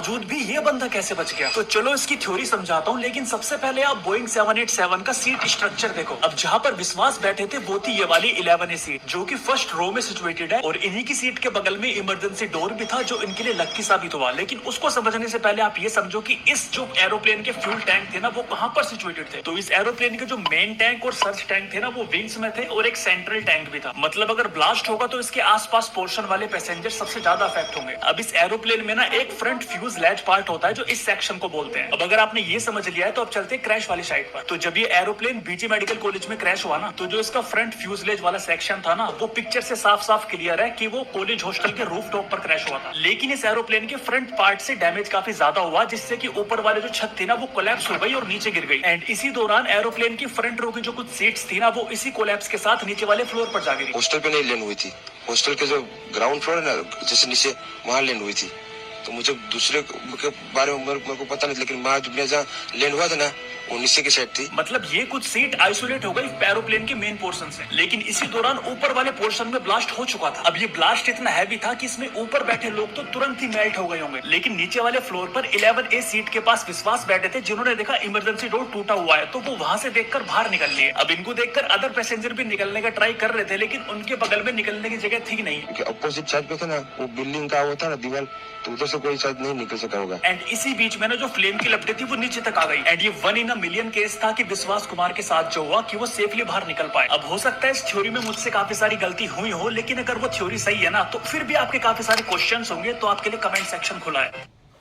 बावजूद भी ये बंदा कैसे बच गया? तो चलो इसकी थ्योरी समझाता हूँ, लेकिन सबसे पहले आप बोइंग 787 का सीट स्ट्रक्चर देखो। अब जहाँ पर विश्वास बैठे थे वो थी ये वाली 11A सीट, जो कि फर्स्ट रो में सिचुएटेड है, और इन्हीं की सीट के बगल में इमरजेंसी डोर भी था, जो इनके लिए लक्की साबित हुआ। लेकिन उसको समझने से पहले आप ये समझो कि इस जो एरोप्लेन के फ्यूल टैंक थे ना, वो कहाँ पर सिचुएटेड थे। तो इस एरोप्लेन के जो मेन टैंक और सर्च टैंक थे ना, वो विंग्स में थे, और एक सेंट्रल टैंक भी था। मतलब अगर ब्लास्ट होगा तो इसके आसपास पोर्शन वाले पैसेंजर सबसे ज्यादा अफेक्ट होंगे। अब इस एरोप्लेन में ना एक फ्रंट फ्यूज लैच पार्ट होता है, जो इस सेक्शन को बोलते हैं। अब अगर आपने ये समझ लिया है तो अब चलते हैं क्रैश वाली साइड पर। तो जब ये एरोप्लेन बीजी मेडिकल कॉलेज में क्रैश हुआ ना, तो जो इसका फ्रंट फ्यूजलेज वाला सेक्शन था ना, वो पिक्चर से साफ साफ क्लियर है कि वो कॉलेज हॉस्टल के रूफ टॉप पर क्रैश हुआ था। लेकिन इस एरोप्लेन के फ्रंट पार्ट से डैमेज काफी ज्यादा हुआ, जिससे कि ऊपर वाले जो छत थी ना, वो कोलैप्स हो गई और नीचे गिर गई। एंड इसी दौरान एरोप्लेन की फ्रंट रो की जो कुछ सीट्स थी ना, वो इसी कोलैप्स के साथ नीचे वाले फ्लोर पर जा गिरी। हॉस्टल पे नहीं लैंड हुई थी, हॉस्टल के जो ग्राउंड फ्लोर है ना, जैसे नीचे वहां लैंड हुई थी। तो मुझे दूसरे के बारे में मेरे को पता नहीं, लेकिन वहां जहाँ लैंड हुआ था ना, वो नीचे की साइड थी। मतलब ये कुछ सीट आइसोलेट हो गई एरोप्लेन के मेन पोर्शन से, लेकिन इसी दौरान ऊपर वाले पोर्शन में ब्लास्ट हो चुका था। अब ये ब्लास्ट इतना हैवी था कि इसमें ऊपर बैठे लोग तो तुरंत ही मेल्ट हो गए होंगे, लेकिन नीचे वाले फ्लोर पर 11A सीट के पास विश्वास बैठे थे, जिन्होंने देखा इमरजेंसी डोर टूटा हुआ है, तो वो वहां से देखकर बाहर निकल लिए। अब इनको देखकर अदर पैसेंजर भी निकलने का ट्राई कर रहे थे, लेकिन उनके बगल में निकलने की जगह थी नहीं। अपोजिट साइड पे था ना, वो बिल्डिंग का वो था ना दीवार, तो उधर से कोई शायद नहीं निकल सका होगा। एंड इसी बीच में ना जो फ्लेम की लपटें थी वो नीचे तक आ गई। एंड ये 1 in a million केस था कि विश्वास कुमार के साथ जो हुआ कि वो सेफली बाहर निकल पाए। अब हो सकता है इस थ्योरी में मुझसे काफी सारी गलती हुई हो, लेकिन अगर वो थ्योरी सही है ना, तो फिर भी आपके काफी सारे क्वेश्चंस होंगे, तो आपके लिए कमेंट सेक्शन खुला है।